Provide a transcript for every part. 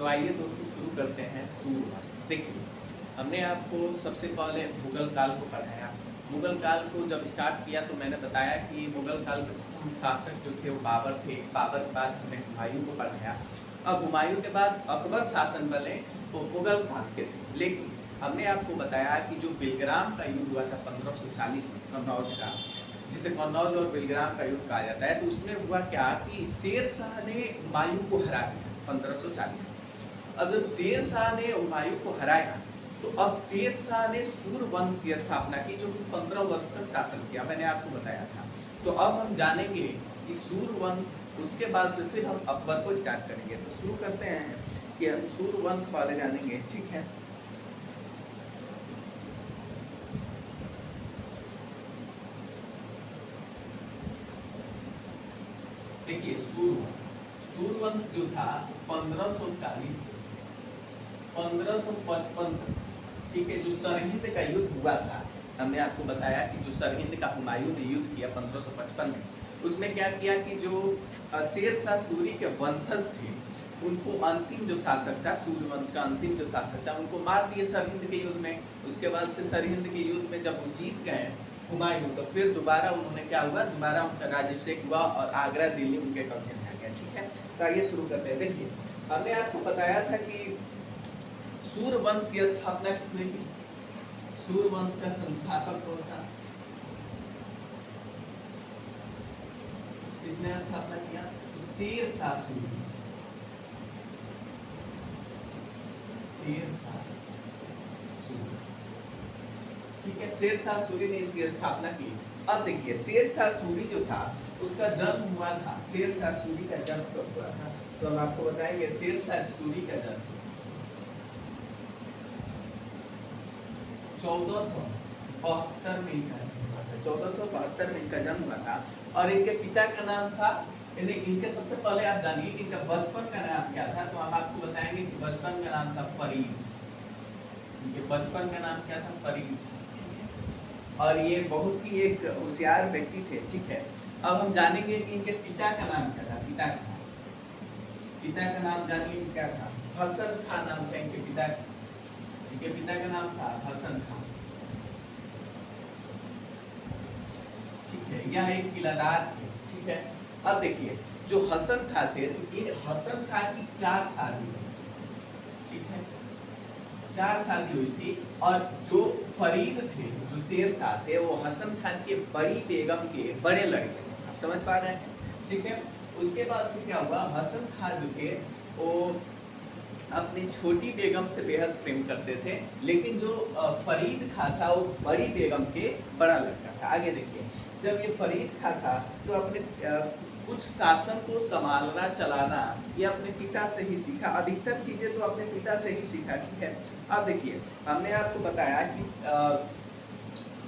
तो आइए दोस्तों शुरू करते हैं सूर्यवंश। देखिए, हमने आपको सबसे पहले मुगल काल को पढ़ाया। मुगल काल को जब स्टार्ट किया तो मैंने बताया कि मुगल काल के प्रथम शासक जो थे वो बाबर थे। बाबर के बाद हमने हुमायूं को पढ़ाया। अब हुमायूं के बाद अकबर शासन बने तो मुगल काल के थे। लेकिन हमने आपको बताया कि जो बिलग्राम का युद्ध हुआ था 1540 में कन्नौज का, जिसे कन्नौज और बिलग्राम का युद्ध कहा जाता है, तो उसमें हुआ क्या कि शेर शाह ने हुमायूं को हरा दिया 1540 में। अब जब शेर शाह ने हुमायूं को हराया तो अब शेर शाह ने सूर्यवंश की स्थापना की, जो कि 15 वर्ष तक शासन किया, मैंने आपको बताया था। तो अब हम जानेंगे कि सूर्यवंश, उसके बाद से फिर हम अकबर को स्टार्ट करेंगे। तो शुरू करते हैं कि हम सूर्यवंश वाले जानेंगे, ठीक है। देखिए, सूर्यवंश जो था 1540 से 1555 तक, ठीक है, जो सरहिंद का युद्ध हुआ था, हमने आपको बताया कि जो सरहिंद का हुमायूं ने युद्ध किया 1555 में, उसमें क्या किया कि जो शेर शाह सूरी के वंशज थे, उनको अंतिम जो शासक था, सूर्यवंश का अंतिम जो शासक था, उनको मार दिए सरहिंद के युद्ध में। उसके बाद से सरहिंद के युद्ध में जब वो जीत गए हुमायूं, तो फिर दोबारा उन्होंने क्या हुआ, दोबारा उनका राज्याभिषेक हुआ और आगरा दिल्ली उनके कब्जे में आ गया, ठीक है। तो आइए शुरू करते हैं। देखिए, हमने आपको बताया था कि सूर्यवंश की स्थापना किसने की? सूर्यवंश का संस्थापक कौन था? किसने स्थापना किया? तो शेर शाह सूरी। शेर शाह सूरी, ठीक है, शेर शाह सूरी ने इसकी स्थापना की। अब देखिए, शेर शाह सूरी जो था उसका जन्म हुआ था, शेर शाह सूरी का जन्म कब हुआ था? तो हम आपको बताएंगे शेर शाह सूरी का जन्म 1472 में इनका जन्म हुआ था। 1472 में इनका जन्म हुआ था। और इनके पिता का नाम था, इनके सबसे पहले आप जानिए कि इनका बचपन का नाम क्या था। तो हम आपको बताएंगे कि बचपन का नाम था फरीद। इनके बचपन का नाम क्या था? फरीद, ठीक है। और ये बहुत ही एक होशियार व्यक्ति थे, ठीक है। अब हम जानेंगे कि इनके पिता का नाम क्या था। पिता का नाम जानिए क्या था? हसन खान नाम था इनके पिता का। इनके पिता का नाम था हसन खान, ठीक है। यह एक किलादार थे, ठीक है। अब देखिए, जो हसन खान थे, तो ये हसन खान की 4 शादी हुई, ठीक है, 4 शादी हुई थी। और जो फरीद थे, जो शेर शाह थे, वो हसन खान के बड़ी बेगम के बड़े लड़के थे। आप समझ पा रहे हैं, ठीक है। उसके बाद से क्या हुआ, हसन खान जो थे वो अपनी छोटी बेगम से बेहद प्रेम करते थे, लेकिन जो फरीद खां था वो बड़ी बेगम के बड़ा लड़का था। आगे देखिए, जब ये फरीद खां था तो अपने कुछ शासन को संभालना चलाना ये अपने पिता से ही सीखा। अधिकतर चीजें तो अपने पिता से ही सीखा, ठीक है। अब देखिए, हमने आपको बताया कि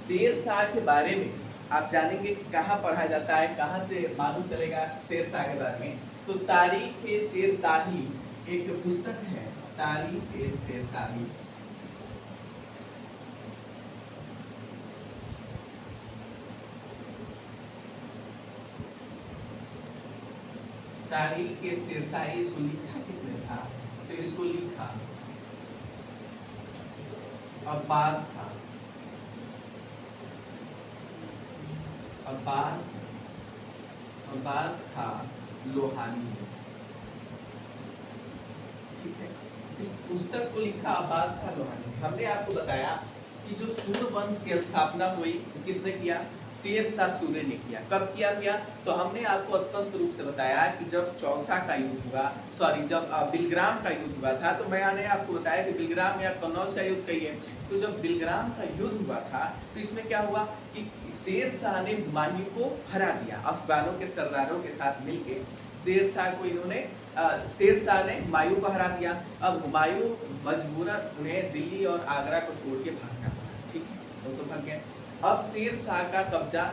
शेर शाह के बारे में आप जानेंगे कि कहाँ पढ़ा जाता है, कहाँ से मालूम चलेगा शेर शाह के बारे में। तो तारीख-ए-शेरशाही एक पुस्तक है, तारीख-ए-शेरशाही। तारीख-ए-शेरशाही इसको लिखा किसने था? तो इसको लिखा अब्बास खान। अब्बास खान लोहानी, ठीक है। इस पुस्तक को लिखा अब्बास खान लोहानी। हमने आपको बताया कि जो सूर्यवंश की स्थापना हुई किसने किया? शेर शाह सूरी ने किया। कब किया? तो हमने आपको स्पष्ट रूप से बताया कि जब चौसा का युद्ध हुआ, जब बिलग्राम का युद्ध हुआ था। तो मैंने आपको बताया कि बिलग्राम या कन्नौज का युद्ध कहिए। तो जब बिलग्राम का युद्ध हुआ था तो इसमें क्या हुआ कि शेर शाह ने हुमायूं को हरा दिया। अफगानों के सरदारों के साथ मिलकर शेर शाह ने हुमायूं को हरा दिया। अब हुमायूं मजबूरन उन्हें दिल्ली और आगरा को छोड़ के भागना पड़ा, ठीक है, वो तो भाग गए। अब शेर शाह का कब्जा,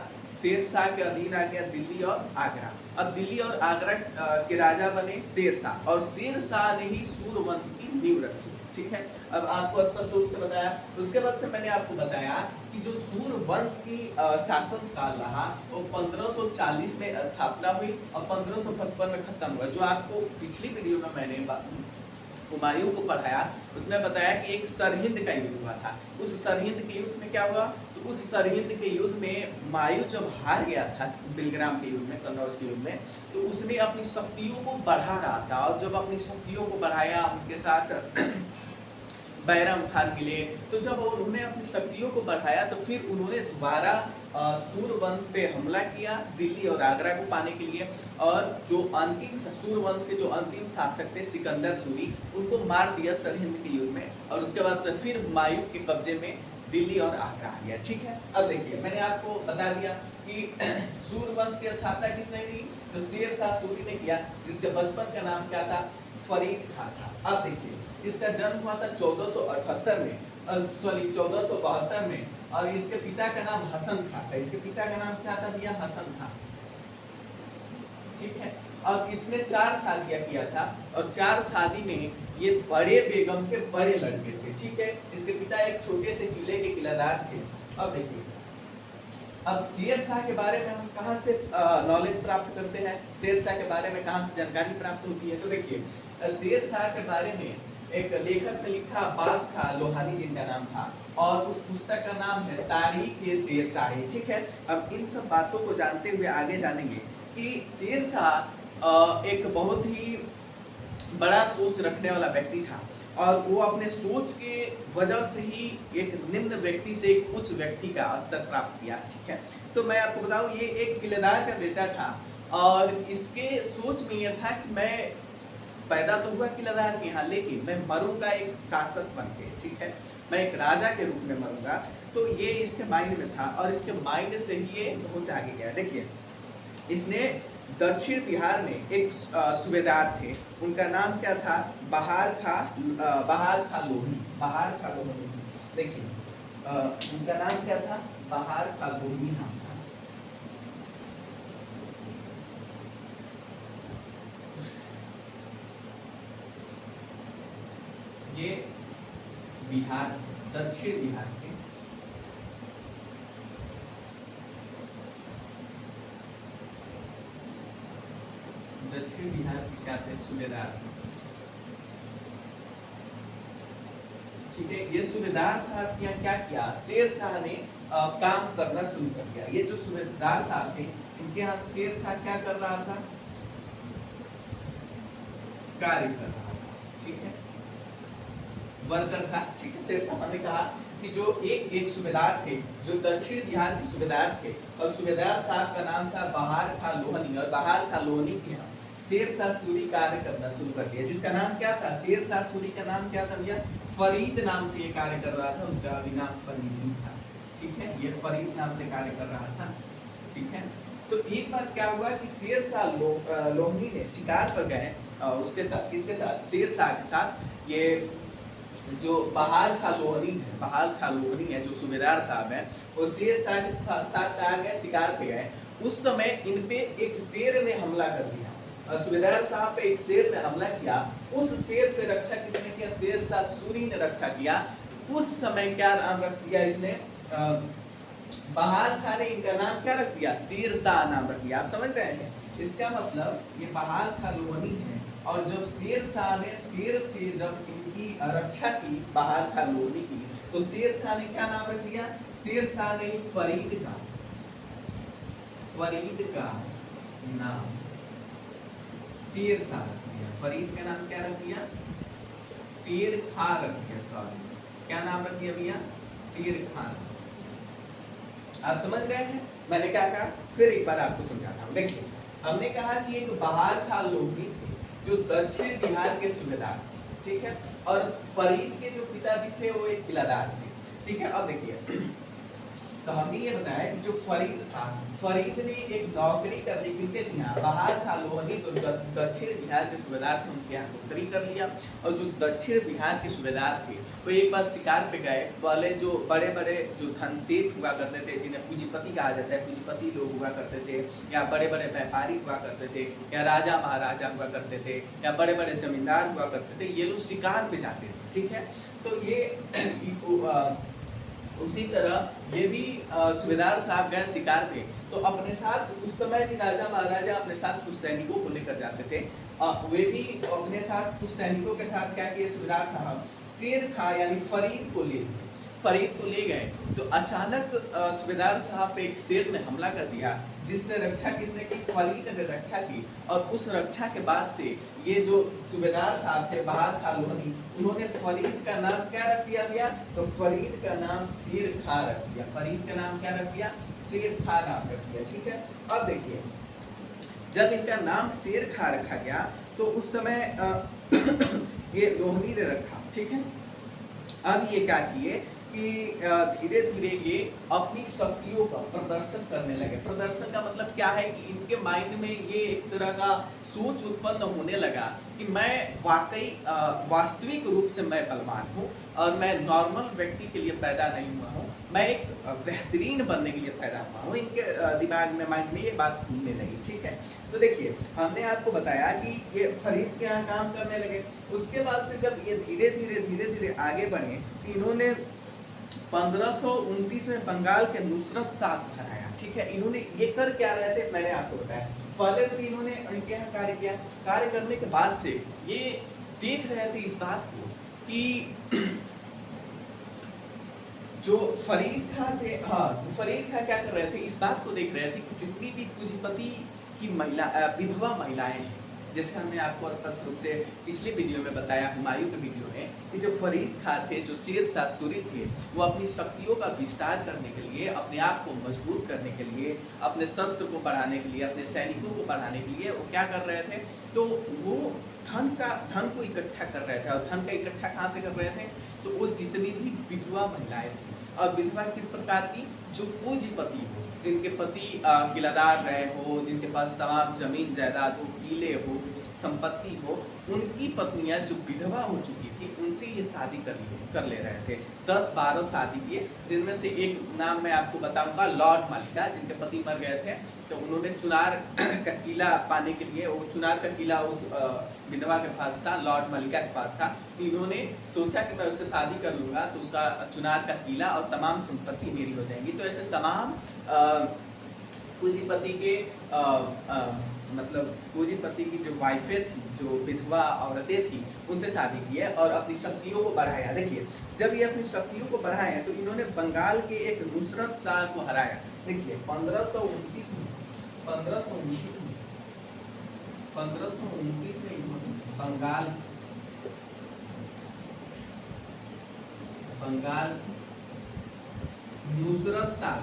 शेर शाह के अधीन आ गया दिल्ली और आगरा। अब दिल्ली और आगरा के राजा बने शेर शाह, और शेर शाह ने ही सूर्यवंश की नींव रखी, ठीक है। अब आपको स्पष्ट रूप से बताया। उसके बाद से मैंने आपको बताया कि जो सूर्यवंश की शासन काल रहा वो 1540 में स्थापना हुई और 1555 में खत्म हुआ। जो आपको पिछली वीडियो में मैंने हुमायूं को पढ़ाया, उसने बताया कि एक सरहिंद का युद्ध हुआ था। उस सरहिंद के युद्ध में क्या हुआ, तो उस सरहिंद के युद्ध में हुमायूं जब हार गया था बिलग्राम के युद्ध में, कन्नौज के युद्ध में, तो उसने अपनी शक्तियों को बढ़ा रहा था, और जब अपनी शक्तियों को बढ़ाया, उनके साथ बैरम खान मिले, तो जब उन्होंने अपनी शक्तियों को बढ़ाया तो फिर उन्होंने दोबारा सूर वंश पे हमला किया दिल्ली और आगरा को पाने के लिए, और जो अंतिम सूर वंश के जो अंतिम शासक थे सिकंदर सूरी, उनको मार दिया सरहिंद के युद्ध में, और उसके बाद से फिर हुमायूं के कब्जे में दिल्ली और आगरा आ गया। ठीक है, अब देखिए मैंने आपको बता दिया कि सूर वंश की स्थापना किसने की, तो शेर शाह सूरी ने किया, जिसके बचपन का नाम क्या था, फरीद खां था। अब देखिए इसका जन्म हुआ था 1478 में, सॉरी 1472 में, और इसके पिता का नाम हसन खां था। इसके पिता का नाम क्या था भैया, हसन खां। ठीक है, अब इसने 4 शादियां किया था, और 4 शादी में ये बड़े बेगम के बड़े लड़के थे। ठीक है, इसके पिता एक छोटे से किले के किलादार थे। अब देखिए, अब शेर शाह के बारे में हम कहाँ से नॉलेज प्राप्त करते हैं, शेर शाह के बारे में कहाँ से जानकारी प्राप्त होती है, तो देखिए शेर शाह के बारे में एक लेखक ने लिखा, अब्बास खां लोहानी जिनका नाम था, और उस पुस्तक का नाम है तारीख-ए-शेरशाही। ठीक है, अब इन सब बातों को जानते हुए आगे जानेंगे कि शेर शाह एक बहुत ही बड़ा सोच रखने वाला व्यक्ति था, और वो अपने सोच के वजह से ही एक निम्न व्यक्ति से एक उच्च व्यक्ति का स्तर प्राप्त किया। ठीक है, तो मैं आपको बताऊं, ये एक किलेदार का बेटा था, और इसके सोच में यह था कि मैं पैदा तो हुआ किलादार के यहाँ, लेकिन मैं मरूंगा एक शासक बन के। ठीक है, मैं एक राजा के रूप में मरूंगा, तो ये इसके माइंड में था, और इसके माइंड से ही ये बहुत आगे गया। देखिए, इसने दक्षिण बिहार में एक सूबेदार थे, उनका नाम क्या था, बहार खां लोहनी। देखिए उनका नाम क्या था, बहार खां लोहनी नाम था। ये बिहार, दक्षिण बिहार के क्या थे, सूबेदार। ठीक है, ये सूबेदार साहब ने क्या किया, शेर शाह ने काम करना शुरू कर दिया। ये जो सूबेदार साहब थे, इनके यहाँ शेर शाह क्या कर रहा था, कार्य कर रहा था। ठीक है, वर्कर था। ठीक है, शेर शाह ने कहा कि जो एक सूबेदार थे, जो दक्षिण बिहार के सूबेदार थे, और सूबेदार साहब का नाम था बहार खां लोहनी, और बहार खां लोहनी के यहाँ शेर शाह सूरी कार्य करना शुरू कर दिया, जिसका नाम क्या था, शेर शाह सूरी का नाम क्या था भैया, फरीद नाम से ये कार्य कर रहा था, उसका अभी नाम फरीद नहीं था। ठीक है, ये फरीद नाम से कार्य कर रहा था। ठीक है, तो एक बार क्या हुआ कि शेर शाह लोहनी ने शिकार पर गए, उसके साथ किसके साथ, शेर शाह के साथ। ये जो बहार खां लोहनी है, जो सूबेदार साहब है, वो शेर शाह के साथ कहा गया, शिकार पे गए। उस समय इन पे एक शेर ने हमला कर दिया, सूबेदार साहब पे एक शेर ने हमला किया। उस शेर से रक्षा किसने किया, शेर शाह सूरी ने रक्षा किया। उस समय क्या नाम रख दिया इसने, बहार खां ने इनका नाम क्या रख दिया, शेर शाह नाम रख दिया। आप समझ रहे हैं, इसका मतलब ये बहार खां लोहनी है, और जब शेर शाह ने शेर से जब इनकी रक्षा की, बहार खां लोहनी की, तो शेर शाह ने क्या नाम रख दिया, शेर शाह ने फरीद का नाम शेर शाह रख दिया। फरीद का नाम क्या रख दिया, शेर खां रख दिया। सॉरी, क्या नाम रख दिया भैया, शेर खां। आप समझ रहे हैं मैंने क्या कहा, फिर एक बार आपको समझाता हूँ। देखिए, हमने कहा कि एक बहार खां लोहनी थे, जो दक्षिण बिहार के सूबेदार थे। ठीक है, और फरीद के जो पिताजी थे वो एक किलादार थे। ठीक है, अब देखिए, तो हमने ये बताया कि जो फरीद था, फरीद ने एक नौकरी कर ली किनके यहाँ, बहार खां लोहनी, तो दक्षिण बिहार के सूबेदार थे, उनके यहाँ नौकरी कर लिया। और जो दक्षिण बिहार के सूबेदार थे, वो एक बार शिकार पे गए। वाले जो बड़े बड़े जो धनसेठ हुआ करते थे, जिन्हें पूंजीपति कहा जाता है, पूंजीपति लोग हुआ करते थे, या बड़े बड़े व्यापारी हुआ करते थे, या राजा महाराजा हुआ करते थे, या बड़े बड़े जमींदार हुआ करते थे, ये लोग शिकार पे जाते थे। ठीक है, तो ये उसी तरह ये भी सूबेदार साहब गए शिकार पे, तो अपने साथ उस समय भी राजा महाराजा अपने साथ कुछ सैनिकों को लेकर जाते थे। वे भी अपने साथ कुछ सैनिकों के साथ क्या किए सूबेदार साहब, शेर खां यानी फरीद को ले गए। फरीद को ले गए तो अचानक सूबेदार साहब पे एक शेर ने हमला कर दिया, जिससे रक्षा किसने की, फरीद ने रक्षा की। और उस रक्षा के बाद से ये जो सूबेदार साहब थे बहार खां लोहनी, उन्होंने फरीद का नाम क्या रख दिया भैया, तो फरीद का नाम शेर खां रख दिया। फरीद का नाम क्या रख दिया, शेर खां नाम रख दिया। ठीक है, अब देखिए जब इनका नाम शेर खां रखा गया तो उस समय ये लोहनी ने रखा। ठीक है, अब ये क्या किए कि धीरे धीरे ये अपनी शक्तियों का प्रदर्शन करने लगे। प्रदर्शन का मतलब क्या है कि इनके माइंड में ये एक तरह का सोच उत्पन्न होने लगा कि मैं वाकई वास्तविक रूप से मैं बलवान हूँ और मैं नॉर्मल व्यक्ति के लिए पैदा नहीं हुआ हूँ, मैं एक बेहतरीन बनने के लिए पैदा हुआ हूँ। इनके दिमाग में माइंड में ये बात घूमने लगी। ठीक है, तो देखिए हमने आपको बताया कि ये फरीद के यहाँ काम करने लगे। उसके बाद से जब ये धीरे धीरे आगे बढ़े, इन्होंने 1529 में बंगाल के नुसरत शाह को हराया। ठीक है, इन्होंने ये कर क्या रहे थे मैंने आपको बताया। पहले तो इन्होंने इनके यहाँ कार्य किया, कार्य करने के बाद से ये देख रहे थे इस बात को कि जो फरीद खां थे, हाँ तो फरीद खां क्या कर रहे थे, इस बात को देख रहे थे कि जितनी भी पूंजीपति की महिला विधवा महिलाएं हैं, जैसे हमने आपको स्पष्ट रूप से पिछले वीडियो में बताया, हुमायूं के वीडियो में, कि जो फरीद खां थे, जो शेर शाह सूरी थे, वो अपनी शक्तियों का विस्तार करने के लिए, अपने आप को मजबूत करने के लिए, अपने शस्त्र को बढ़ाने के लिए, अपने सैनिकों को बढ़ाने के लिए वो क्या कर रहे थे, तो वो धन को इकट्ठा कर रहे थे। और धन का इकट्ठा कहाँ से कर रहे थे, तो वो जितनी भी विधवा महिलाएं थी, और विधवा किस प्रकार की, जो पूंजीपति हो, जिनके पति किलादार रहे हो, जिनके पास तमाम जमीन जायदाद हो, किले हो, संपत्ति हो, उनकी पत्नियां जो विधवा हो चुकी थी उनसे ये शादी कर ले रहे थे। 10-12 शादी किए, जिनमें से एक नाम मैं आपको बताऊंगा, लॉर्ड मालिका, जिनके पति मर गए थे। तो उन्होंने चुनार का किला पाने के लिए, वो चुनार का किला उस विधवा के पास था, लॉर्ड मालिका के पास था। तो इन्होंने सोचा कि मैं उससे शादी कर लूंगा तो उसका चुनार का किला और तमाम संपत्ति मेरी हो जाएंगी। तो ऐसे तमाम पूंजीपति के मतलब पूंजीपति की जो वाइफें थी, जो विधवा औरतें थी, उनसे शादी की है और अपनी शक्तियों को बढ़ाया। देखिए जब ये अपनी शक्तियों को बढ़ाए तो इन्होंने बंगाल के एक नुसरत शाह को हराया। देखिए 1529 में इन्होंने बंगाल नुसरत शाह,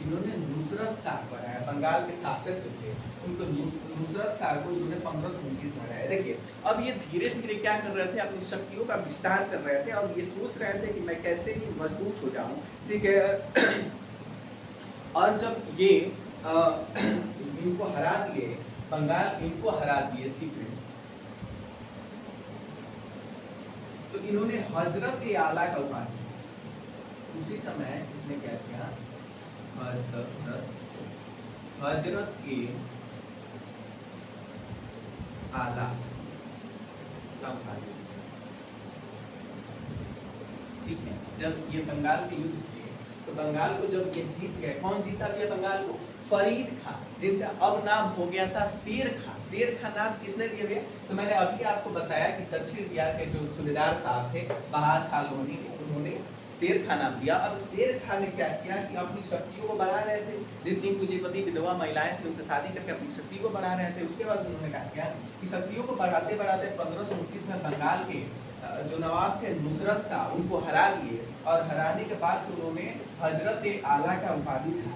इन्होंने नुसरत शाह को हराया। बंगाल के शासक जो थे उनको नुसरत शाह को इन्होंने 1529 में हराया। देखिए अब ये धीरे धीरे क्या कर रहे थे, अपनी शक्तियों का विस्तार कर रहे थे और ये सोच रहे थे कि मैं कैसे ही मजबूत हो जाऊं। ठीक है, और जब ये इनको हरा दिए, बंगाल इनको हरा दिए, ठीक है, तो इन्होंने हजरत आला का उपाधि, उसी समय इसने क्या किया, हजरत के आला का उपाधि। ठीक है, जब ये बंगाल के युद्ध किए तो बंगाल को जब ये जीत गए, कौन जीता भैया बंगाल को, फरीद खां, जिनका अब नाम हो गया था शेर खां। शेर खां नाम किसने दिए हुए, तो मैंने अभी आपको बताया कि दक्षिण बिहार के जो सूबेदार साहब थे बहार खां लोहनी, उन्होंने शेर खां नाम दिया। अब शेर खां ने क्या किया कि अपनी शक्तियों को बढ़ा रहे थे, जितनी पूंजीपति विधवा महिलाएं थी उनसे शादी करके अपनी शक्ति को बढ़ा रहे थे। उसके बाद उन्होंने क्या किया कि शक्तियों को बढ़ाते बढ़ाते 1529 में बंगाल के जो नवाब थे नुसरत शाह, उनको हरा दिए और हराने के बाद से उन्होंने हजरत आला का उपाधि था।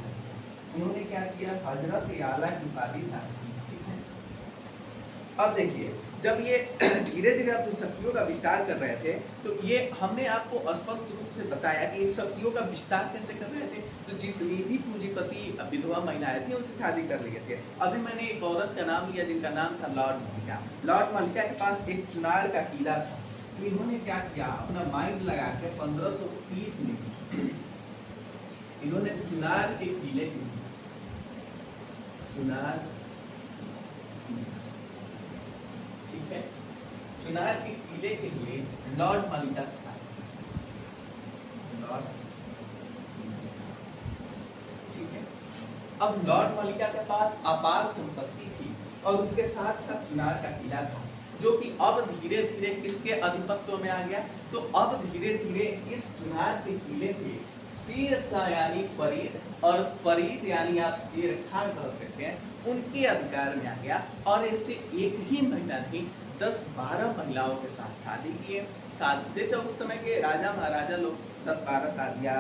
उन्होंने क्या किया, हजरत आला की उपाधि था। ठीक है, अब देखिए जब ये धीरे धीरे अपनी शक्तियों का विस्तार कर रहे थे तो ये हमने आपको स्पष्ट रूप से बताया कि इन शक्तियों का विस्तार कैसे कर रहे थे, तो जितनी भी पूंजीपति विधवा महिलाएं थी उनसे शादी कर लिए थे। अभी मैंने एक औरत का नाम लिया जिनका नाम था लॉर्ड मलिका। लॉर्ड मलिका के पास एक चुनार का किला था, तो इन्होंने क्या किया, अपना माइंड लगा के 1530 में इन्होंने चुनार के किले को, चुनार के किले के लिए लॉर्ड मलिका से शादी, लॉर्ड, ठीक है। अब लॉर्ड मलिका के पास अपार संपत्ति थी और उसके साथ साथ चुनार का किला था, जो कि अब धीरे धीरे किसके आधिपत्य में आ गया, तो अब धीरे धीरे इस चुनार के किले पे शेर शाह यानी फरीद और फरीद यानी आप शेर खान कह सकते हैं, उनके अधिकार में आ गया। और ऐसे एक ही महिला नहीं 10-12 महिलाओं के साथ शादी किए। जैसे उस समय के राजा महाराजा लोग 10-12 शादियाँ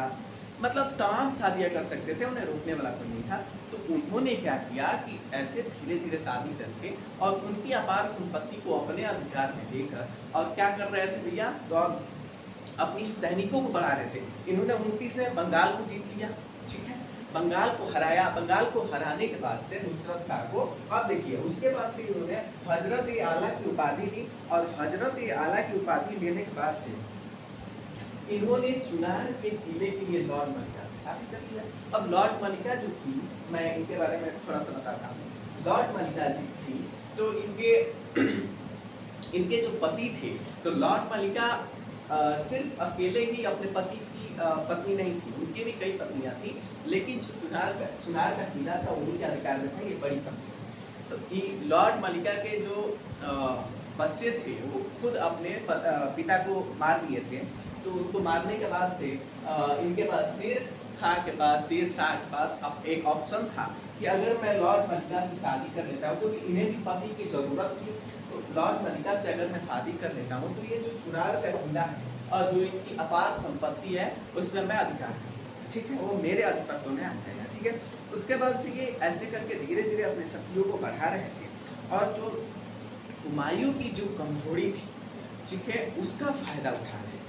मतलब तमाम शादियाँ कर सकते थे, उन्हें रोकने वाला कोई नहीं था। तो उन्होंने क्या किया कि ऐसे धीरे धीरे शादी करके और उनकी अपार संपत्ति को अपने अधिकार में लेकर और क्या कर रहे थे भैया, तो अपनी सैनिकों को बढ़ा रहे थे। इन्होंने 29 में बंगाल को जीत लिया, ठीक है, बंगाल को हराया। बंगाल को हराने के बाद से नुसरत शाह को, अब देखिए उसके बाद से इन्होंने हजरत आला की उपाधि ली और हजरत आला की उपाधि लेने के बाद से इन्होंने चुनार के किले के लिए लॉर्ड मलिका से शादी कर लिया। अब लॉर्ड मलिका जो थी, मैं इनके बारे में थोड़ा सा बताता हूँ। लॉर्ड मलिका जी थी तो इनके जो पति थे, तो लॉर्ड मलिका सिर्फ अकेले ही अपने पति की पत्नी नहीं थी, उनके भी कई पत्नियां थी, लेकिन जो चुनार का किला था उन्हीं के अधिकार में था, ये बड़ी पत्नी। तो लॉर्ड मलिका के जो बच्चे थे वो खुद अपने पिता को मार दिए थे। तो उनको मारने के बाद से इनके पास शेर शाह के पास अब एक ऑप्शन था कि अगर मैं लॉर्ड मलिका से शादी कर लेता हूँ, क्योंकि इन्हें भी पति की जरूरत थी, तो लॉर्ड मलिका से अगर मैं शादी कर लेता हूँ तो ये जो चुनार का किला है और जो इनकी अपार संपत्ति है उसमें मैं अधिकार है, ठीक है, वो मेरे आधिपत्य में आ जाएगा, ठीक है। उसके बाद से ये ऐसे करके धीरे धीरे अपने शक्तियों को बढ़ा रहे थे और जो हुमायूं की जो कमजोरी थी, ठीक है, उसका फायदा उठा रहे थे।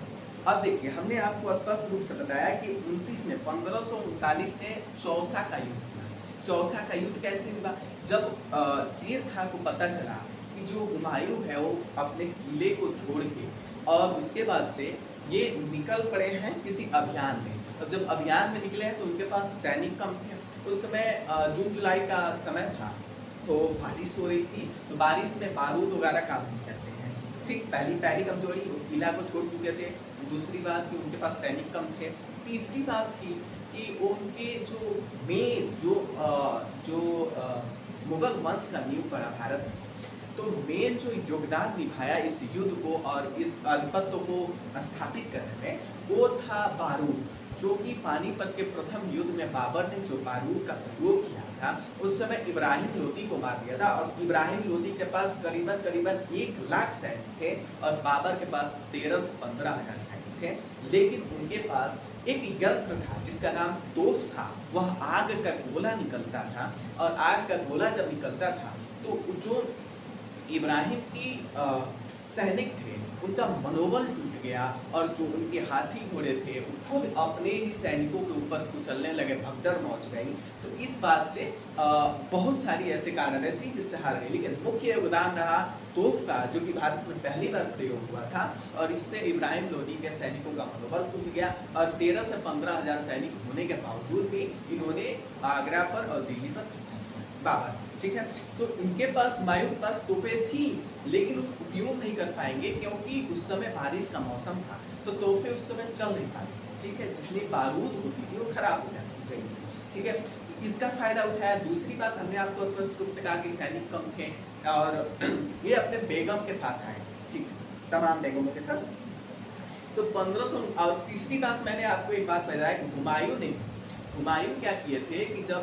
अब देखिए हमने आपको स्पष्ट रूप से बताया कि 1539 में चौसा का युद्ध हुआ। चौसा का युद्ध कैसे हुआ, जब शेर खां को पता चला कि जो हुमायूं है वो अपने किले को छोड़ के और उसके बाद से ये निकल पड़े हैं किसी अभियान में, और जब अभियान में निकले हैं तो उनके पास सैनिक कम थे। उस समय जून जुलाई का समय था, तो बारिश हो रही थी, तो बारिश में बारूद वगैरह काम नहीं करते हैं, ठीक। पहली कमजोरी, वो किला को छोड़ चुके थे। दूसरी बात कि उनके पास सैनिक कम थे। तीसरी बात थी कि उनके जो मेन जो मुगल वंश का नींव पड़ा भारत में, तो मेन जो योगदान निभाया इस युद्ध को और इस आधिपत्य को स्थापित करने में, वो था बारूद, जो कि पानीपत के प्रथम युद्ध में बाबर ने जो बारूद का प्रयोग किया था, उस समय इब्राहिम लोदी को मार दिया था। और इब्राहिम लोदी के पास करीबन 1 लाख सैनिक थे और बाबर के पास 13 से 15 हजार सैनिक थे। लेकिन उनके पास एक यंत्र था जिसका नाम तोफ था, वह आग का गोला निकलता था, और आग का गोला जब निकलता था तो जो इब्राहिम की सैनिक थे उनका मनोबल टूट गया और जो उनके हाथी घोड़े थे वो खुद अपने ही सैनिकों के ऊपर कुचलने लगे, भगदड़ मच गई। तो इस बात से बहुत सारी ऐसे कारण थी जिससे हार गई, लेकिन मुख्य योगदान रहा तोफ का, जो कि भारत में पहली बार प्रयोग हुआ था, और इससे इब्राहिम लोदी के सैनिकों का मनोबल टूट गया और 13 से 15 हजार सैनिक होने के बावजूद भी इन्होंने आगरा पर और दिल्ली पर कब्जा किया, बाबर, ठीक है। तो इनके पास, हुमायूं के पास तोपें थी, लेकिन उपयोग नहीं कर पाएंगे क्योंकि उस समय बारिश का मौसम था, तो तोपें उस समय चल नहीं पाती, ठीक है। जितनी बारूद होती थी वो खराब हो जाती गई, ठीक है। इसका फायदा उठाया। दूसरी बात, हमने आपको स्पष्ट रूप से कहा कि सैनिक कम थे और ये अपने बेगम के साथ आए, ठीक है, तमाम बेगमों के साथ। तो 1500, और तीसरी बात मैंने आपको एक बात बताया कि हुमायूं क्या किए थे कि जब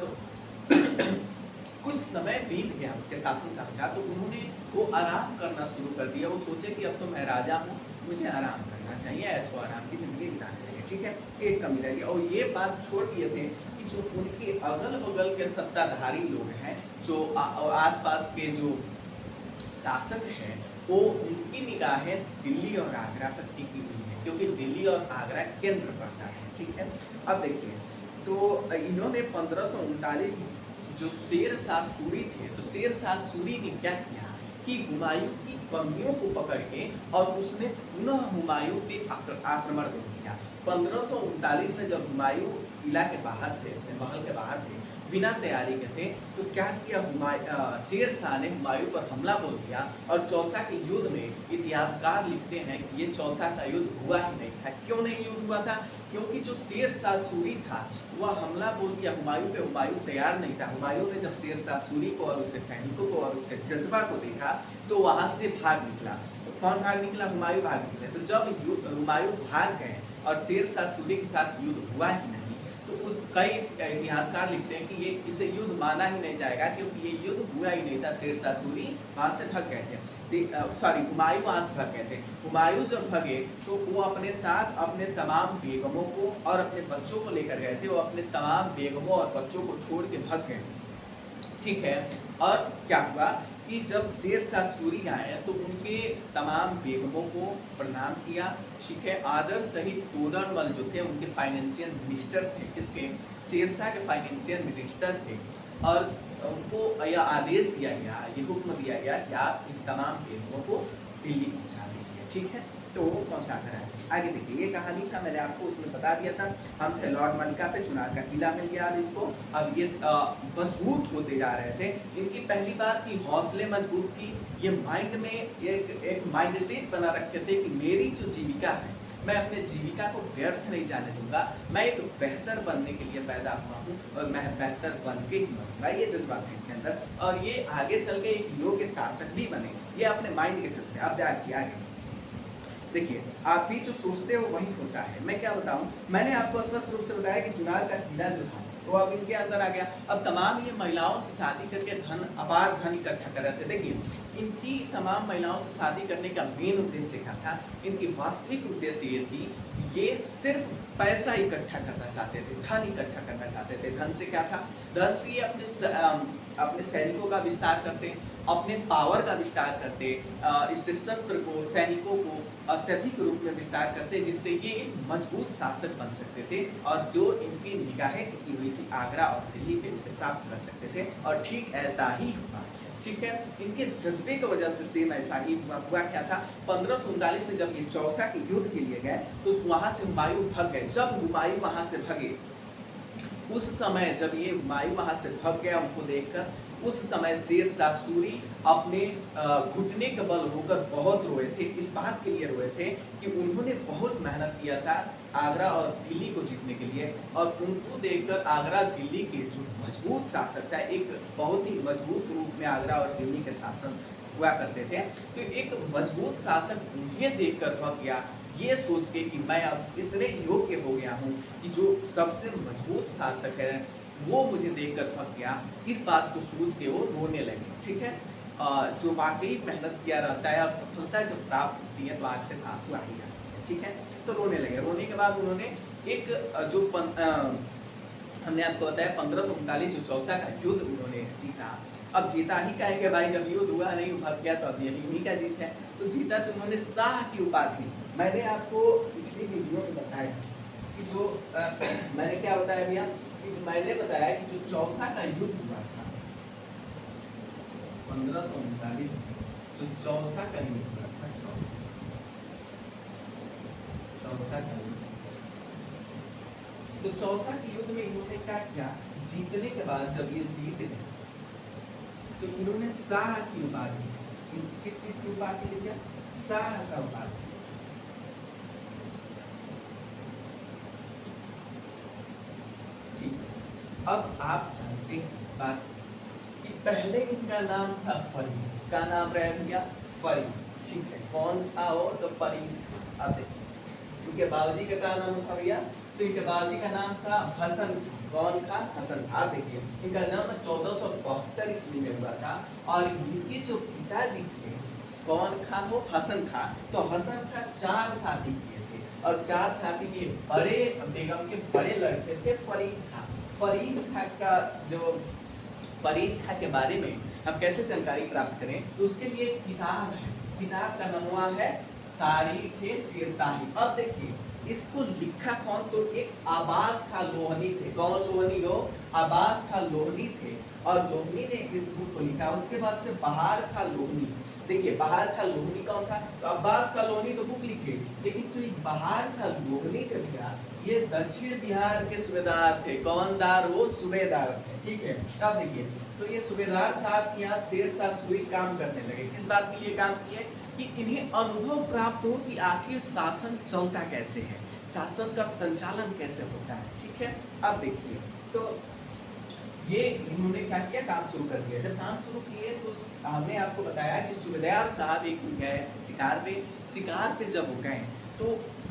कुछ समय बीत गया उनके शासनकाल का, तो उन्होंने वो आराम करना शुरू कर दिया। वो सोचे कि अब तो मैं राजा हूँ, मुझे आराम करना चाहिए, ऐसो आराम की जिंदगी बिताने लगे, ठीक है, एक कमी रह गई। और ये बात छोड़ दिए थे कि जो उनके अगल बगल के सत्ताधारी लोग हैं, जो आसपास के जो शासक हैं, वो उनकी निगाहें दिल्ली और आगरा पर टिकी हुई है, क्योंकि दिल्ली और आगरा केंद्र पड़ता है, ठीक है। अब देखिए, तो इन्होंने 1539 जो शेर शाह सूरी थे, तो शेर शाह सूरी ने क्या किया कि हुमायूं की बंदियों को पकड़ के और उसने पुनः हुमायूं पे आक्रमण कर दिया। 1539 में जब हुमायूं किला के बाहर थे, अपने महल के बाहर थे, बिना तैयारी के थे, तो क्या किया शेर शाह ने हुमायूं पर हमला बोल दिया। और चौसा के युद्ध में इतिहासकार लिखते हैं कि ये चौसा का युद्ध हुआ ही नहीं था। क्यों नहीं युद्ध हुआ था? क्योंकि जो शेर शाह सूरी था वह हमला बोल दिया हुमायूं पे, हुमायूं तैयार नहीं था। हुमायूं ने जब शेर शाह सूरी को और उसके सैनिकों को और उसके जज्बा को देखा तो वहां से भाग निकला। तो कौन भाग निकला? हुमायूं भाग निकले। तो जब हुमायूं भाग गए और शेर शाह सूरी के साथ युद्ध हुआ ही नहीं, तो उस कई इतिहासकार लिखते हैं कि ये इसे युद्ध माना ही नहीं जाएगा, क्योंकि ये युद्ध हुआ ही नहीं था। शेर शाह सूरी वहाँ से भाग गए थे, हुमायूं वहाँ से भाग गए थे। हुमायूं जब भगे तो वो अपने साथ अपने तमाम बेगमों को और अपने बच्चों को लेकर गए थे। वो अपने तमाम बेगमों और बच्चों को छोड़ के भाग गए, ठीक है। और क्या हुआ कि जब शेर शाह सूरी आए तो उनके तमाम बेगमों को प्रणाम किया, ठीक है। आदर सहित तोदरमल जो थे उनके फाइनेंशियल मिनिस्टर थे, किसके? शेर शाह के फाइनेंशियल मिनिस्टर थे। और उनको यह आदेश दिया गया, ये हुक्म दिया गया कि आप इन तमाम बेगमों को दिल्ली पहुंचा दीजिए, ठीक है। तो वो पहुंचा कर आए। आगे देखिए, ये कहानी था, मैंने आपको उसमें बता दिया था। हम थे लॉर्ड मलिका पे, चुनार का किला मिल गया इनको। अब ये मजबूत होते जा रहे थे। इनकी पहली बात की हौसले मजबूत थी। ये माइंड में एक माइंड सेट बना रखे थे कि मेरी जो जीविका है, मैं अपने जीविका को व्यर्थ नहीं जाने दूंगा। मैं एक बेहतर बनने के लिए पैदा हुआ हूँ और मैं बेहतर बन के ही मरूंगा। ये जज्बा था इनके अंदर। और ये आगे चल के एक योग्य शासक भी बने, ये अपने माइंड के चलते। अब आगे देखिए, आप भी जो सोचते हो वही होता है। मैं क्या बताऊं, मैंने आपको स्पष्ट रूप से बताया कि चुनार का किला जो था वो अब इनके अंदर आ गया। अब तमाम ये महिलाओं से शादी करके अपार धन इकट्ठा कर रहे थे। देखिए, इनकी तमाम महिलाओं से शादी करने का मेन उद्देश्य क्या था? इनकी वास्तविक उद्देश्य ये थी, ये सिर्फ पैसा इकट्ठा करना चाहते थे, धन इकट्ठा करना चाहते थे। धन से क्या था? धन से ये अपने सैनिकों का विस्तार करते, अपने पावर का विस्तार करते, इससे शस्त्र को, सैनिकों को अत्यधिक रूप में विस्तार करते, जिससे ये एक मजबूत शासक बन सकते थे। और जो इनकी निगाहें टिकी हुई थी आगरा और दिल्ली पे, उसे प्राप्त कर सकते थे। और ठीक ऐसा ही हुआ, ठीक है। इनके जज्बे की वजह से सेम ऐसा ही हुआ। क्या था? 1539 में जब ये चौसा के युद्ध के लिए गए तो वहां से हुमायूं भाग गए। जब हुमायूं वहां से भगे, उस समय जब ये हुमायूं वहां से भाग गया उनको देखकर, उस समय शेर शाह सूरी अपने घुटने के बल होकर बहुत रोए थे। इस बात के लिए रोए थे कि उन्होंने बहुत मेहनत किया था आगरा और दिल्ली को जीतने के लिए। और उनको देखकर आगरा दिल्ली के जो मजबूत शासक था, एक बहुत ही मजबूत रूप में आगरा और दिल्ली के शासन हुआ करते थे, तो एक मजबूत शासक उन्हें देखकर भाग गया, ये सोच के कि मैं अब इतने योग्य हो गया हूँ कि जो सबसे मजबूत शासक है वो मुझे देखकर फंस गया। इस बात को सोच के वो रोने लगे, ठीक है। जो वाकई मेहनत किया रहता है और सफलता जब प्राप्त होती है तो आँख से आंसू आ ही जाते हैं, ठीक है। तो रोने लगे। रोने के बाद उन्होंने एक हमने आपको बताया 1539 जो चौसा का युद्ध उन्होंने जीता। अब जीता ही कहेंगे भाई, जब युद्ध हुआ नहीं भाग गया तो अब यही उन्हीं का जीत है। तो जीता तो उन्होंने शाह की उपाधि। मैंने आपको पिछली वीडियो में बताया कि जो मैंने क्या बताया भैया, मैंने बताया कि जो चौसा का युद्ध हुआ था 1539 में, जो चौसा का युद्ध हुआ था, चौसा का युद्ध, तो चौसा के युद्ध में इन्होंने क्या किया? जीतने के बाद जब ये जीत गए तो इन्होंने शाह की उपाधि, किस चीज की उपाधि ली? शाह का उपाधि। अब आप जानते हैं इस बात कि पहले इनका नाम था फरीद। का नाम रह गया फरीद, ठीक है। कौन था वो? तो फरीद। अब देखिए, इनके बाबूजी का क्या नाम था भैया? तो इनके बाबूजी का नाम था हसन। कौन था? हसन था। देखिए, इनका जन्म 1472 ईस्वी में हुआ था। और इनके जो पिताजी थे, कौन था वो? हसन था। तो हसन था 4 शादी किए थे, और 4 शादी के बड़े बेगम के बड़े लड़के थे फरीद खां। फरीद खां का जो फरीद खां के बारे में हम कैसे जानकारी प्राप्त करें, तो उसके लिए एक किताब है। किताब का नाम है तारीख शेरशाही। अब देखिए, इसको लिखा कौन? तो एक आबास खां लोहनी थे। कौन लोहनी हो? आबास खां लोहनी थे। और लोहनी ने इस बुक को लिखा। उसके बाद से बहार खां लोहनी, देखिए बहार खां लोहनी कौन था? तो अब्बास खां लोहनी तो बुक लिखे, लेकिन जो बहार खां लोहनी थे भैया, ये दक्षिण बिहार के सूबेदार थे। कौन दार? वो सूबेदार थे। ठीक है, अब देखिए, तो ये सूबेदार साहब के यहाँ शेर शाह सूरी काम करने लगे। किस बात के लिए काम किए? कि इन्हें अनुभव प्राप्त हो कि आखिर शासन चलता कैसे है, शासन का संचालन कैसे होता है। ठीक है, अब देखिए, तो ये इन्होंने क्या किया? काम शुरू कर दिया। जब काम शुरू किए तो हमने आपको बताया कि सूबेदार साहब एक गए शिकार पे जब वो गए तो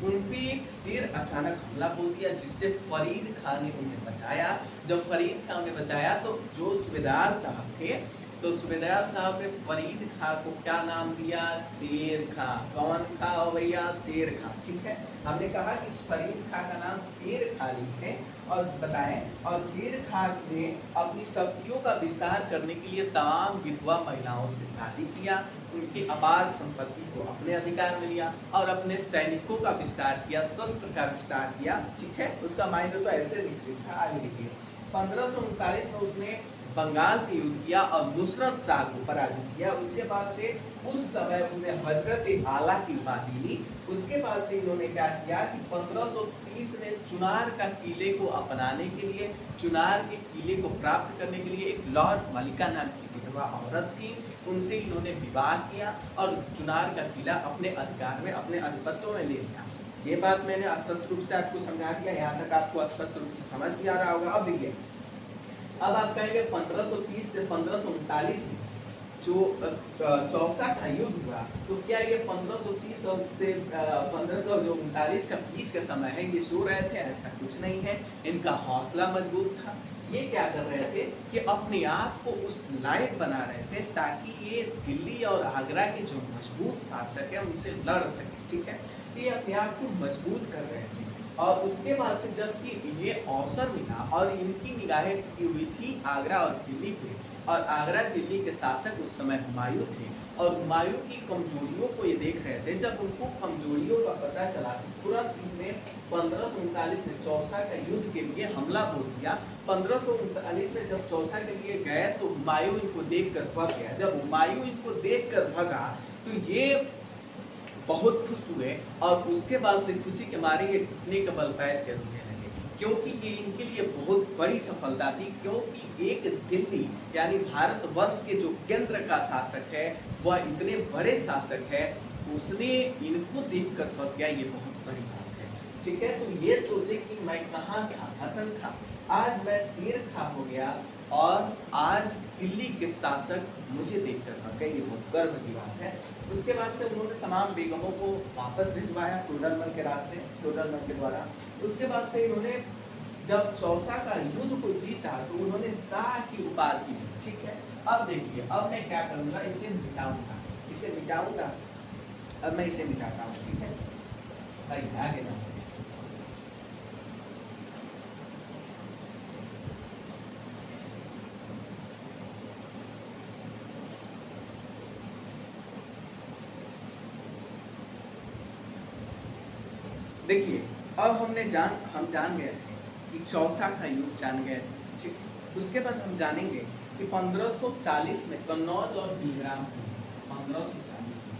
उन पे एक शेर अचानक हमला बोल दिया, जिससे फरीद खान ने उन्हें बचाया। जब फरीद खान ने बचाया तो जो सूबेदार साहब थे, तो सूबेदार साहब ने फरीद खां को क्या नाम दिया? शेर खां। कौन खां हो भैया? शेर खां। ठीक है, हमने कहा कि फरीद खां का नाम शेर खां लिखें और बताएं। और शेर खां ने अपनी शक्तियों का विस्तार करने के लिए तमाम विधवा महिलाओं से शादी किया, उनकी अपार संपत्ति को अपने अधिकार में लिया और अपने सैनिकों का विस्तार किया, शस्त्र का विस्तार किया। ठीक है, उसका मायने तो ऐसे विकसित था। आगे देखिए, 1539 में उसने बंगाल पे युद्ध किया और नुसरत शाह को पराजित किया। उसके बाद से उस समय उसने हजरत आला की उपाधि ली। उसके बाद से इन्होंने क्या किया कि 1530 में चुनार का किले को अपनाने के लिए, चुनार के किले को प्राप्त करने के लिए एक लॉर्ड मलिका नाम की विधवा औरत थी, उनसे इन्होंने विवाह किया और चुनार का किला अपने अधिकार में, अपने आधिपत्य में ले लिया। ये बात मैंने स्पष्ट रूप से आपको समझा दिया। यहाँ तक आपको स्पष्ट रूप से समझ भी आ रहा होगा। अब देखिए, अब आप कहेंगे 1530 से 1539 में जो चौसा का युद्ध हुआ, तो क्या ये 1530 से 1539 का बीच का समय है? ये सो रहे थे? ऐसा कुछ नहीं है। इनका हौसला मजबूत था। ये क्या कर रहे थे कि अपने आप को उस लायक बना रहे थे ताकि ये दिल्ली और आगरा के जो मजबूत शासक है उनसे लड़ सके। ठीक है, ये अपने आप को मजबूत कर रहे थे। और उसके बाद से जबकि ये अवसर मिला और इनकी निगाहें टिकी हुई थी आगरा और दिल्ली पे, और आगरा दिल्ली के शासक उस समय हुमायूं थे और हुमायूं की कमजोरियों को ये देख रहे थे। जब उनको कमजोरियों का पता चला तो तुरंत इसने 1539 में चौसा का युद्ध के लिए हमला बोल दिया। 1539 में जब चौसा के लिए गए तो हुमायूं इनको देख कर भग गया। जब हुमायूं इनको देख कर भगा तो ये बहुत खुश हुए और उसके बाद से खुशी के मारे ये घुटने का बल पैर के रोने लगे, क्योंकि ये इनके लिए बहुत बड़ी सफलता थी। क्योंकि एक दिल्ली यानी भारतवर्ष के जो केंद्र का शासक है, वह इतने बड़े शासक है, उसने इनको देख कर फक गया, ये बहुत बड़ी बात है। ठीक है, तो ये सोचे कि मैं कहाँ था? हसन खां, आज मैं शेर खां हो गया और आज दिल्ली के शासक मुझे देखकर भग गए, ये बहुत गर्व की बात है। उसके बाद से उन्होंने तमाम बेगमों को वापस भिजवाया टोडरमल के रास्ते, टोडरमल के द्वारा। उसके बाद से इन्होंने जब चौसा का युद्ध को जीता तो उन्होंने शाह की उपाधि दी। ठीक है, अब देखिए, अब मैं क्या करूँगा? इसे मिटाऊंगा। अब मैं इसे मिटाता हूँ। ठीक है भाई, आगे ना देखिए, अब हम जान गए थे कि चौसा का युद्ध जान गए थे। ठीक, उसके बाद हम जानेंगे कि 1540 में कन्नौज और बिलग्राम, 1540 में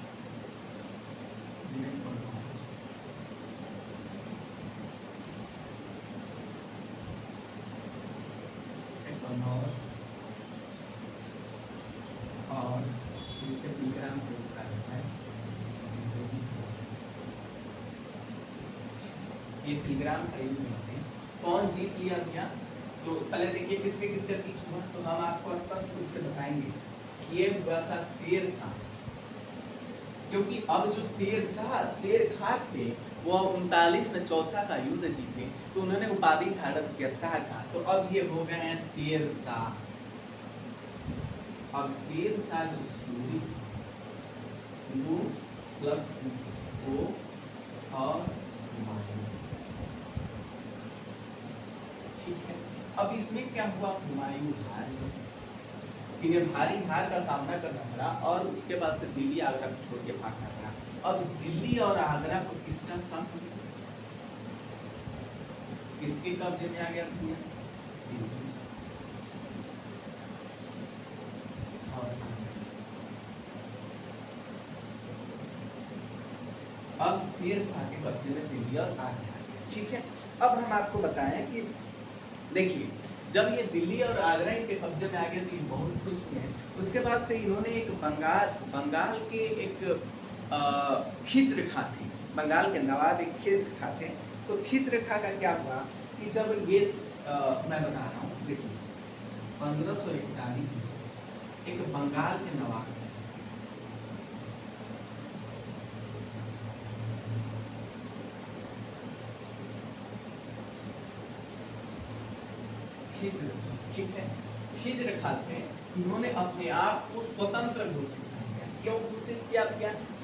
कन्नौज और जिसे बिलग्राम के रूप में है, ये बिलग्राम का युद्ध होते हैं। कौन जीत लिया भैया? तो पहले देखिए किसके किसके बीच हुआ, तो हम आपको स्पष्ट रूप से बताएंगे। ये हुआ था शेर शाह, क्योंकि अब जो शेर खां थे वो 39 में चौसा का युद्ध जीते तो उन्होंने उपाधि धारण किया शाह का। तो अब ये हो गए हैं शेर शाह। अब शेर शाह जो सूरी प्लस ओ और हुमायूं। ठीक है, अब इसमें क्या हुआ? हुमायूं हार गए, इन्हें भारी हार का सामना करना पड़ा और उसके बाद से दिल्ली आगरा को छोड़ के भागना पड़ा। अब दिल्ली और आगरा को किसका शासन? किसके कब्जे में आ गया था? और अब शेर शाह के कब्जे में दिल्ली और आगरा आ गया। ठीक है, अब हम आपको बताएं कि देखिए जब ये दिल्ली और आगरा इनके कब्जे में आ गया तो ये बहुत खुश हुए हैं। उसके बाद से इन्होंने एक बंगाल के एक खिज्र खा थे, बंगाल के नवाब एक खिज्र खा थे। तो खिज्र खा का क्या हुआ कि जब ये मैं बता रहा हूँ, देखिए 1541 में एक बंगाल के नवाब खिज्र, ठीक है, खिज्र खा थे, इन्होंने अपने आप को स्वतंत्र घोषित किया। क्यों घोषित किया?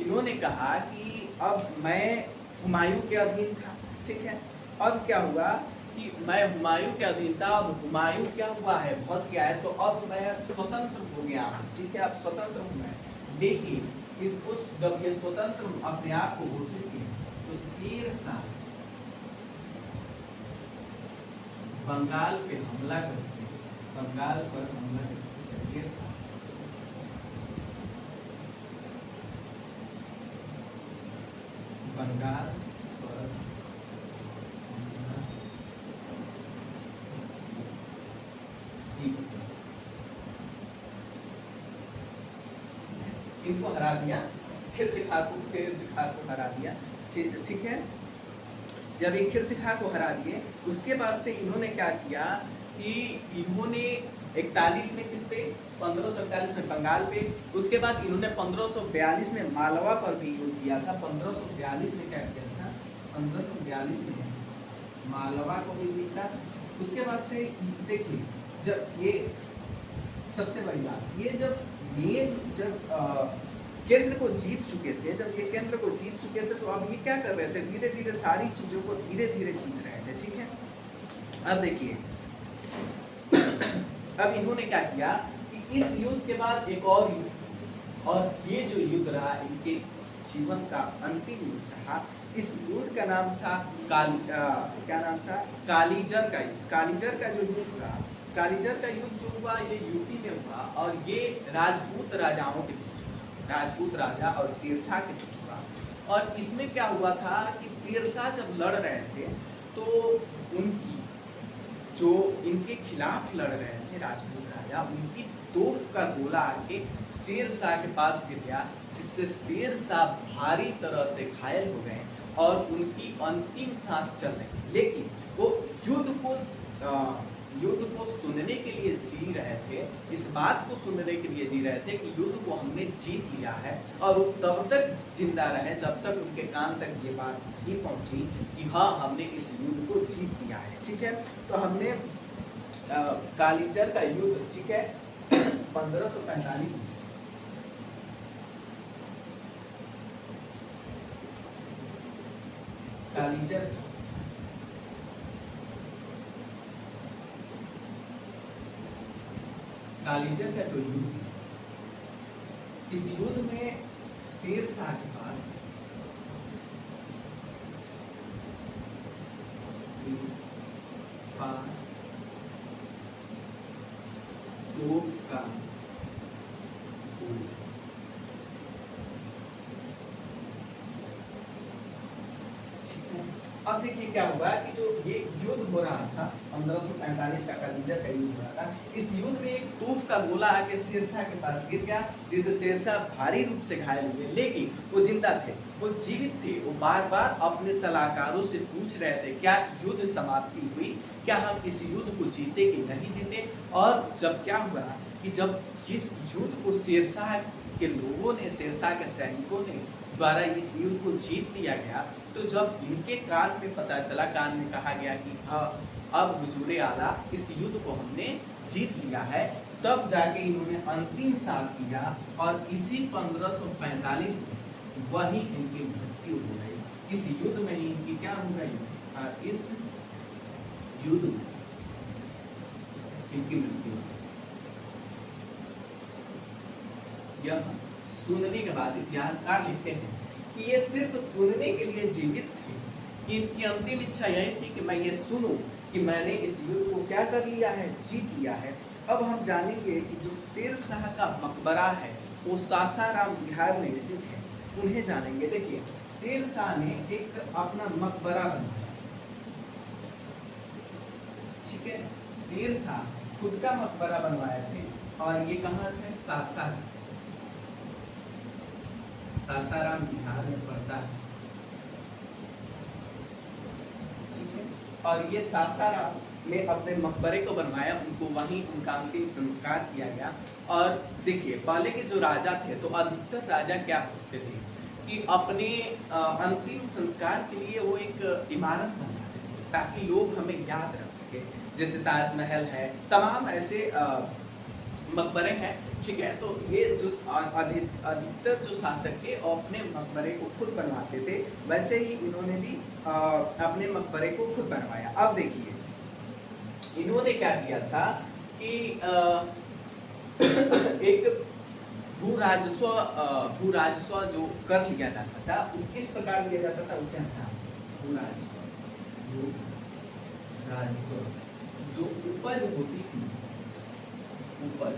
इन्होंने कहा कि अब मैं हुमायूं के अधीन था, ठीक है, अब क्या हुआ कि मैं हुमायूं के अधीन था, अब हुमायूं क्या हुआ है, बहुत क्या है, तो अब मैं स्वतंत्र हो गया हूँ, ठीक है, अब स्वतंत्र हूँ मैं। लेकिन उस जब ये स्वतंत्र अपने आप को घोषित किया तो शेर शाह बंगाल पे हमला करके, बंगाल पर हमला करके शेर शाह बंगाल पर जीत इनको हरा दिया, खिर्ज खां को हरा दिया, ठीक है। जब ये खिर्ज खां को हरा दिए उसके बाद से इन्होंने क्या किया कि इन्होंने 41 में किस पे, 1541 में बंगाल पे, उसके बाद इन्होंने 1542 में मालवा पर भी युद्ध किया था। 1542 में क्या किया था, 1542 में मालवा को भी जीता। उसके बाद से देखिए जब ये सबसे बड़ी बात, ये जब केंद्र को जीत चुके थे, जब ये केंद्र को जीत चुके थे तो अब ये क्या कर रहे थे, धीरे धीरे सारी चीजों को धीरे धीरे जीत रहे थे, ठीक है। अब देखिए अब इन्होंने क्या किया कि इस युद्ध के बाद एक और युद्ध, और ये जो युद्ध रहा इनके जीवन का अंतिम युद्ध रहा। इस युद्ध का नाम था क्या नाम था, कालीजर का युद्ध। कालीजर का जो युद्ध था, कालीजर का युद्ध जो हुआ ये यूपी में हुआ और ये राजपूत राजाओं के बीच हुआ, राजपूत राजा और शेरशाह के बीच हुआ। और इसमें क्या हुआ था कि शेरशाह जब लड़ रहे थे तो उनकी जो इनके खिलाफ लड़ रहे थे राजपूत राजा, उनकी तोफ का गोला आके शेरशाह के पास गिर गया, जिससे शेरशाह भारी तरह से घायल हो गए और उनकी अंतिम सांस चल रही थी। लेकिन वो युद्ध को सुनने के लिए जी रहे थे, इस बात को सुनने के लिए जी रहे थे कि युद्ध को हमने जीत लिया है, और वो तब तक जिंदा रहे जब तक उनके कान तक ये बात नहीं पहुंची कि हाँ हमने इस युद्ध को जीत लिया है, ठीक है। तो हमने कालीजर का युद्ध, ठीक है, 1545 में कालीजर का जो युद्ध, इस युद्ध में शेरशाह के पास तोफ का अब देखिए क्या हुआ कि जो ये युद्ध हो रहा था 1545 का कालीजर का युद्ध हो रहा था, इस युद्ध में एक तोफ का गोला आके शेरशाह के पास गिर गया, जिससे शेरशाह भारी रूप से घायल हुए। लेकिन वो जिंदा थे, वो जीवित थे, वो बार बार अपने सलाहकारों से पूछ रहे थे क्या युद्ध समाप्ति हुई, क्या हम इस युद्ध को जीते कि नहीं जीते। और जब क्या हुआ कि जब इस युद्ध को शेरशाह के लोगों ने, शेरशाह के सैनिकों ने द्वारा इस युद्ध को जीत लिया गया, तो जब इनके कान में पता चला, कान में कहा गया कि हाँ अब हुजूरे आला इस युद्ध को हमने जीत लिया है, तब जाके इन्होंने अंतिम सांस लिया और इसी 1545 में वही इनकी मृत्यु हो गई। इस युद्ध में ही इनकी क्या हो गई, इस युद्ध में इनकी मृत्यु हो गई। यह सुनने के बाद इतिहासकार लिखते हैं कि ये सिर्फ सुनने के लिए जीवित थे, कि इनकी अंतिम इच्छा यही थी कि मैं ये सुनूं कि मैंने इस युद्ध को क्या कर लिया है, जीत लिया है। अब हम जानेंगे कि जो शेर शाह का मकबरा है वो सासाराम बिहार में स्थित है, उन्हें जानेंगे। देखिए, शेर शाह ने एक अपना मकबरा बनाया, ठीक है। शेर शाह खुद का मकबरा बनवाए थे और ये कहाँ है, सासाराम बिहार में पड़ता है, ठीक है। और ये सासाराम में अपने मकबरे को बनवाया, उनको वहीं उनका अंतिम संस्कार किया गया। और देखिए, पहले के जो राजा थे तो अधिकतर राजा क्या करते थे कि अपने अंतिम संस्कार के लिए वो एक इमारत बनवाते थे ताकि लोग हमें याद रख सके। जैसे ताजमहल है, तमाम ऐसे मकबरे हैं, ठीक है। तो ये जो अधिकतर जो शासक थे वो अपने मकबरे को खुद बनवाते थे, वैसे ही इन्होंने भी अपने मकबरे को खुद बनवाया। अब देखिए, इन्होंने क्या किया था कि एक भू राजस्व जो कर लिया जाता था, वो किस प्रकार लिया जाता था उसे हम जानते हैं। भू राजस्व जो उपज होती थी, उपज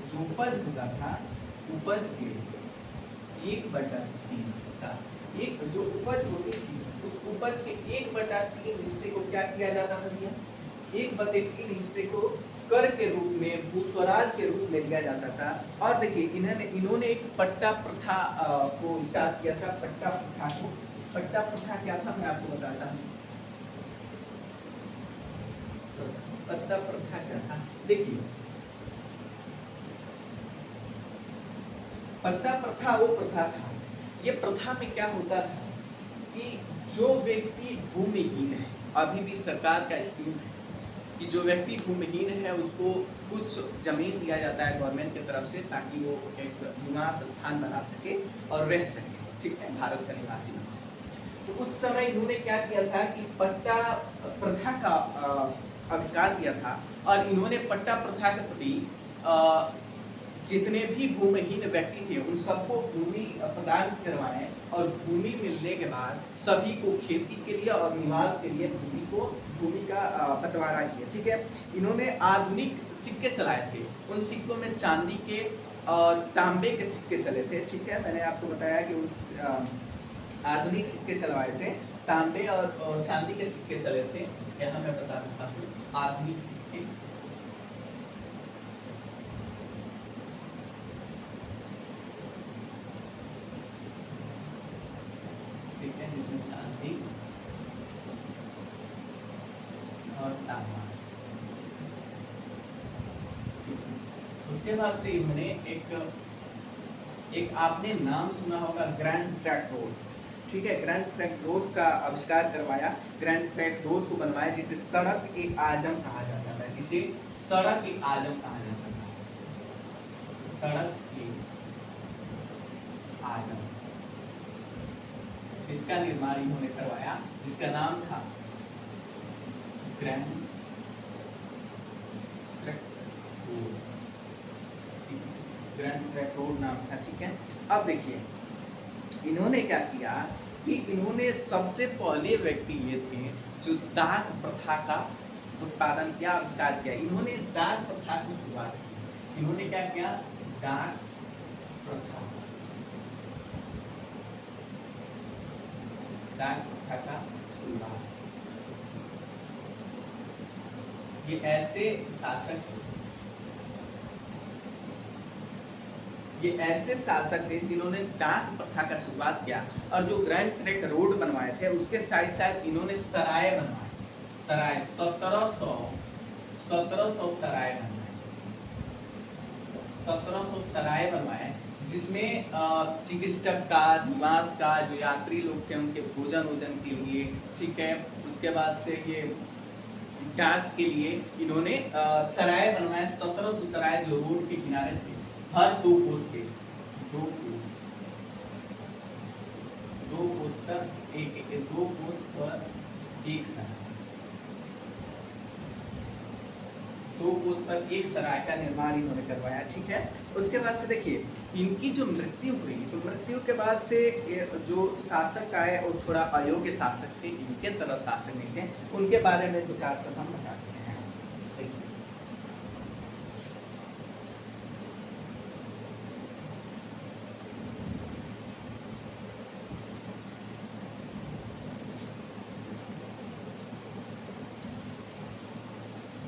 जो उपज होता था, उपज के 1/3 हिस्सा, एक जो उपज होती थी उस उपज के 1/3 हिस्से को क्या किया जाता था भैया, 1/3 हिस्से को कर के रूप में, भूस्वराज के रूप में लिया जाता था। और देखिए, इन्होंने एक पट्टा प्रथा को स्टार्ट किया था। पट्टा प्रथा क्या था, मैं आपको बताता हूँ। पट्टा प्रथा क्या था, देखिए, पट्टा प्रथा वो प्रथा था, ये प्रथा में क्या होता था कि जो व्यक्ति भूमिहीन है, अभी भी सरकार का स्कीम है कि जो व्यक्ति भूमिहीन है उसको कुछ जमीन दिया जाता है गवर्नमेंट की तरफ से, ताकि वो एक निवास स्थान बना सके और रह सके, ठीक है, भारत का निवासी बन सके। तो उस समय इन्होंने क्या किया था कि पट्टा प्रथा का आविष्कार किया था। और इन्होंने पट्टा प्रथा के प्रति जितने भी भूमिहीन व्यक्ति थे उन सबको भूमि प्रदान करवाए, और भूमि मिलने के बाद सभी को खेती के लिए और निवास के लिए भूमि का बंटवारा किया, ठीक है। इन्होंने आधुनिक सिक्के चलाए थे, उन सिक्कों में चांदी के और तांबे के सिक्के चले थे, ठीक है। मैंने आपको बताया कि उन आधुनिक सिक्के चलवाए थे, तांबे और चांदी के सिक्के चले थे। यहाँ मैं बता देता हूँ, आधुनिक सिक्के, जिसमें चांदी और तांबा। उसके बाद से इन्होंने एक आपने नाम सुना होगा, ग्रैंड ट्रंक रोड, ठीक है। ग्रैंड ट्रंक रोड का आविष्कार करवाया, ग्रैंड ट्रंक रोड को बनवाया, जिसे सड़क ए आजम कहा जाता था, जिसे सड़क ए आजम कहा जाता था, सड़क ए आजम। इसका निर्माण इन्होंने करवाया, जिसका नाम था ग्रैंड ट्रंक रोड नाम था, ठीक है। अब देखिए, इन्होंने क्या किया कि इन्होंने सबसे पहले व्यक्ति ये थे जो डाक प्रथा का उत्पादन किया, आविष्कार किया। इन्होंने डाक प्रथा की शुरुआत की। इन्होंने क्या किया, डाक प्रथा का शुरुआत। ये ऐसे शासक थे जिन्होंने डाक प्रथा का शुरुआत किया। और जो ग्रैंड ट्रंक रोड बनवाए थे उसके साइड साइड इन्होंने सराय बनवाए, सराय 1700 सराय बनवाए, 1700 सराय बनवाए, जिसमें चिकित्सक का, निवास का, जो यात्री लोग थे उनके भोजन के लिए, ठीक है। उसके बाद से ये डाक के लिए इन्होंने सराय बनवाए, 1700 सराय जो रोड के किनारे थे, हर 2 कोस पर एक सराय, 2 2 कोस पर एक सराय का निर्माण इन्होंने करवाया, ठीक है। उसके बाद से देखिए इनकी जो मृत्यु हुई, तो मृत्यु के बाद से जो शासक आए वो थोड़ा अयोग्य शासक थे, इनके तरह शासक नहीं थे, उनके बारे में 2-4 शब्द हम बताते हैं।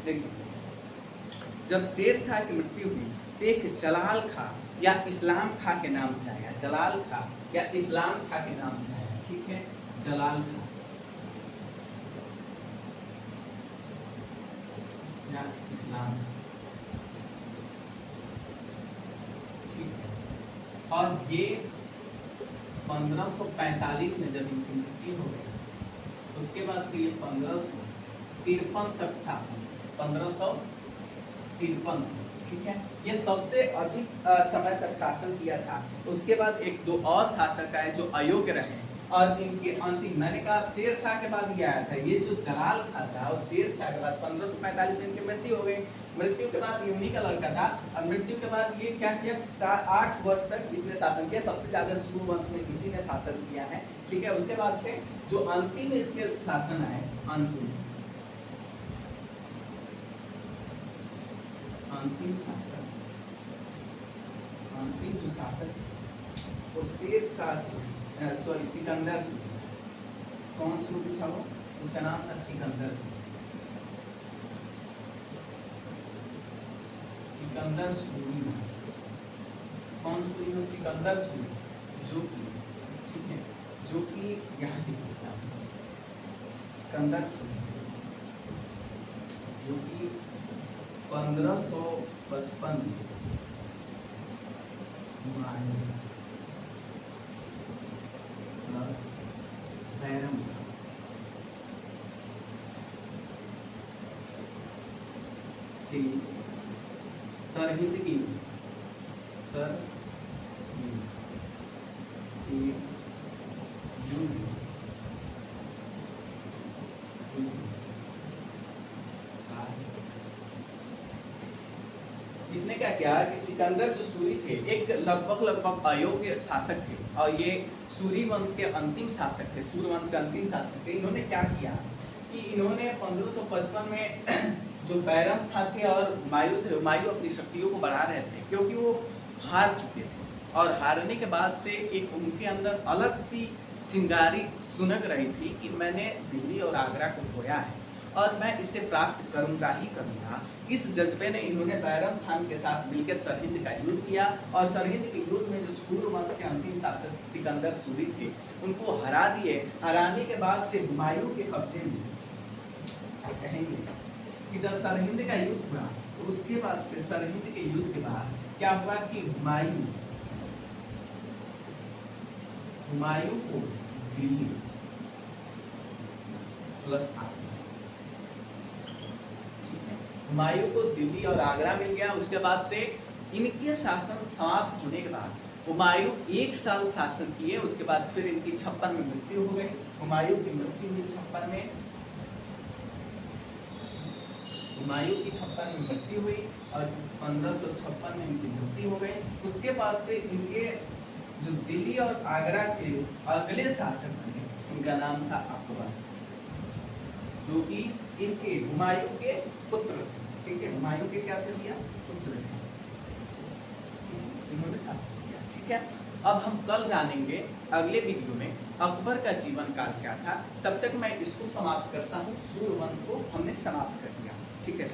देखिए जब शेर शाह की मृत्यु हुई तो एक जलाल खां या इस्लाम खां के नाम से आया, जलाल खां या इस्लाम खां के नाम से आया, ठीक है, जलाल खां या इस्लाम, ठीक है। और ये 1545 में जब इनकी मृत्यु हो गई, उसके बाद से ये 1553 तक शासन, 1553, ठीक है, ये सबसे अधिक समय तक शासन किया था। उसके बाद 1-2 और शासक आए जो अयोग्य रहे, और इनके अंतिम, मैंने कहा शेर शाह के बाद ये आया था, ये जो जलाल खां था और शेर शाह के बाद 1545 में इनकी मृत्यु हो गई। मृत्यु के बाद ये उन्हीं का लड़का था, और मृत्यु के बाद ये क्या किया, 8 वर्ष तक इसने शासन किया, सबसे ज्यादा सूर्यवंश में इसी ने शासन किया है, ठीक है। उसके बाद से जो अंतिम इसके शासन आए, अंतिम शासक, अंतिम जो शासक वो शेर शाह सॉरी सिकंदर सूरी, कौन सूरी था वो, उसका नाम था सिकंदर सूरी, सिकंदर सूरी, कौन सूरी हो, सिकंदर सूरी, जो कि, ठीक है, जो कि यहाँ की था सिकंदर सूरी, जो कि 1555 प्लस बैरम से सरहिंद की इसने क्या किया कि सिकंदर जो सूरी थे एक लगभग अयोग्य शासक थे, और ये सूरी वंश के अंतिम शासक थे, सूर्यवंश के अंतिम शासक थे। इन्होंने क्या किया कि इन्होंने 1555 में जो बैरम खां थे और हुमायूं थे, हुमायूं अपनी शक्तियों को बढ़ा रहे थे क्योंकि वो हार चुके थे, और हारने के बाद से एक उनके अंदर अलग सी चिंगारी सुनग रही थी कि मैंने दिल्ली और आगरा को खोया है और मैं इसे प्राप्त करूंगा ही करूंगा। इस जज्बे ने इन्होंने बैरम खान के साथ मिलकर सरहिंद का युद्ध किया, और सरहिंद के युद्ध में जो सूर्यवंश के अंतिम शासक सिकंदर सूरी थे उनको हरा दिए। हराने के बाद से हुमायूं के कब्जे में, कहेंगे कि जब सरहिंद का युद्ध हुआ तो उसके बाद से सरहिंद के युद्ध के बाद क्या हुआ कि हुमायूं को दिल्ली प्लस आगरा, ठीक है, हुमायूं को दिल्ली और आगरा मिल गया। उसके बाद से इनके शासन समाप्त होने के बाद हुमायूं 1 साल शासन किए, उसके बाद फिर इनकी 56 में मृत्यु हो गई। हुमायूं की मृत्यु हुई 56 में, हुमायूं की 56 में मृत्यु हुई और 1556 में इनकी मृत्यु हो गई। उसके बाद से इनके जो दिल्ली और आगरा के अगले शासक बने उनका नाम था अकबर, जो कि इनके हुमायूं के पुत्र थे, ठीक है, हुमायूं के क्या थे भैया, पुत्र थे, इन्होंने शासन किया, ठीक है। अब हम कल जानेंगे अगले वीडियो में अकबर का जीवन काल क्या था। तब तक मैं इसको समाप्त करता हूँ, सूर्यवंश को हमने समाप्त कर दिया, ठीक है।